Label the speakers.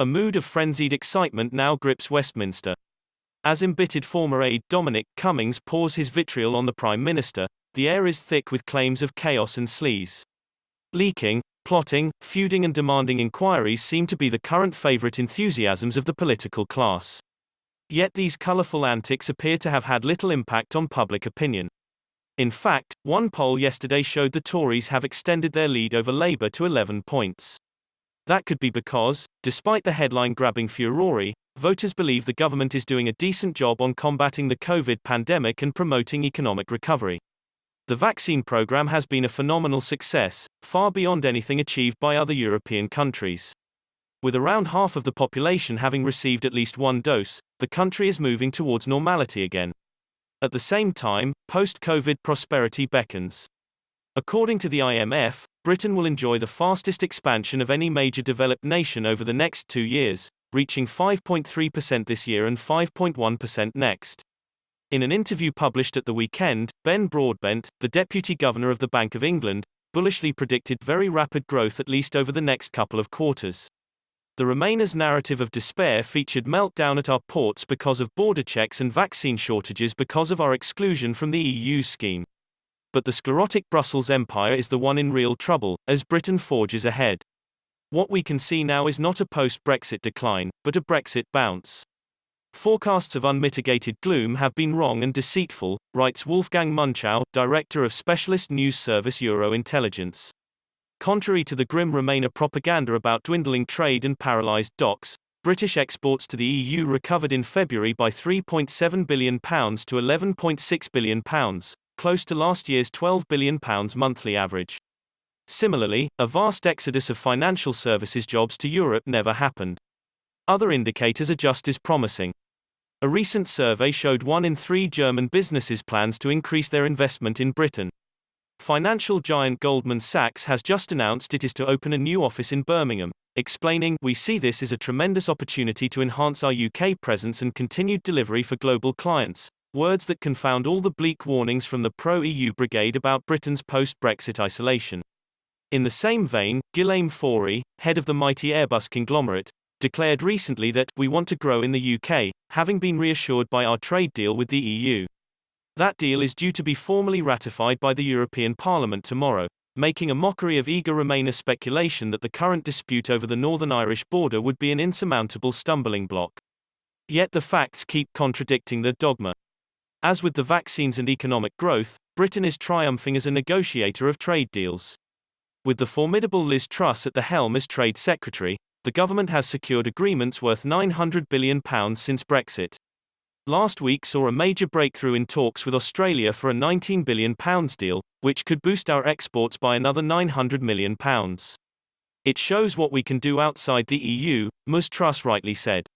Speaker 1: A mood of frenzied excitement now grips Westminster. As embittered former aide Dominic Cummings pours his vitriol on the Prime Minister, the air is thick with claims of chaos and sleaze. Leaking, plotting, feuding and demanding inquiries seem to be the current favourite enthusiasms of the political class. Yet these colourful antics appear to have had little impact on public opinion. In fact, one poll yesterday showed the Tories have extended their lead over Labour to 11 points. That could be because, despite the headline-grabbing furore, voters believe the government is doing a decent job on combating the COVID pandemic and promoting economic recovery. The vaccine program has been a phenomenal success, far beyond anything achieved by other European countries. With around half of the population having received at least one dose, the country is moving towards normality again. At the same time, post-COVID prosperity beckons. According to the IMF, Britain will enjoy the fastest expansion of any major developed nation over the next 2 years, reaching 5.3% this year and 5.1% next. In an interview published at the weekend, Ben Broadbent, the Deputy Governor of the Bank of England, bullishly predicted very rapid growth at least over the next couple of quarters. The Remainers' narrative of despair featured meltdown at our ports because of border checks and vaccine shortages because of our exclusion from the EU scheme. But the sclerotic Brussels empire is the one in real trouble, as Britain forges ahead. What we can see now is not a post-Brexit decline, but a Brexit bounce. Forecasts of unmitigated gloom have been wrong and deceitful, writes Wolfgang Münchau, director of specialist news service Eurointelligence. Contrary to the grim Remainer propaganda about dwindling trade and paralysed docks, British exports to the EU recovered in February by £3.7 billion to £11.6 billion, close to last year's £12 billion monthly average. Similarly, a vast exodus of financial services jobs to Europe never happened. Other indicators are just as promising. A recent survey showed 1 in 3 German businesses plans to increase their investment in Britain. Financial giant Goldman Sachs has just announced it is to open a new office in Birmingham, explaining, "We see this as a tremendous opportunity to enhance our UK presence and continued delivery for global clients," words that confound all the bleak warnings from the pro-EU brigade about Britain's post-Brexit isolation. In the same vein, Guillaume Faury, head of the mighty Airbus conglomerate, declared recently that, "We want to grow in the UK, having been reassured by our trade deal with the EU." That deal is due to be formally ratified by the European Parliament tomorrow, making a mockery of eager Remainer speculation that the current dispute over the Northern Irish border would be an insurmountable stumbling block. Yet the facts keep contradicting the dogma. As with the vaccines and economic growth, Britain is triumphing as a negotiator of trade deals. With the formidable Liz Truss at the helm as Trade Secretary, the government has secured agreements worth £900 billion since Brexit. Last week saw a major breakthrough in talks with Australia for a £19 billion deal, which could boost our exports by another £900 million. It shows what we can do outside the EU, Ms. Truss rightly said.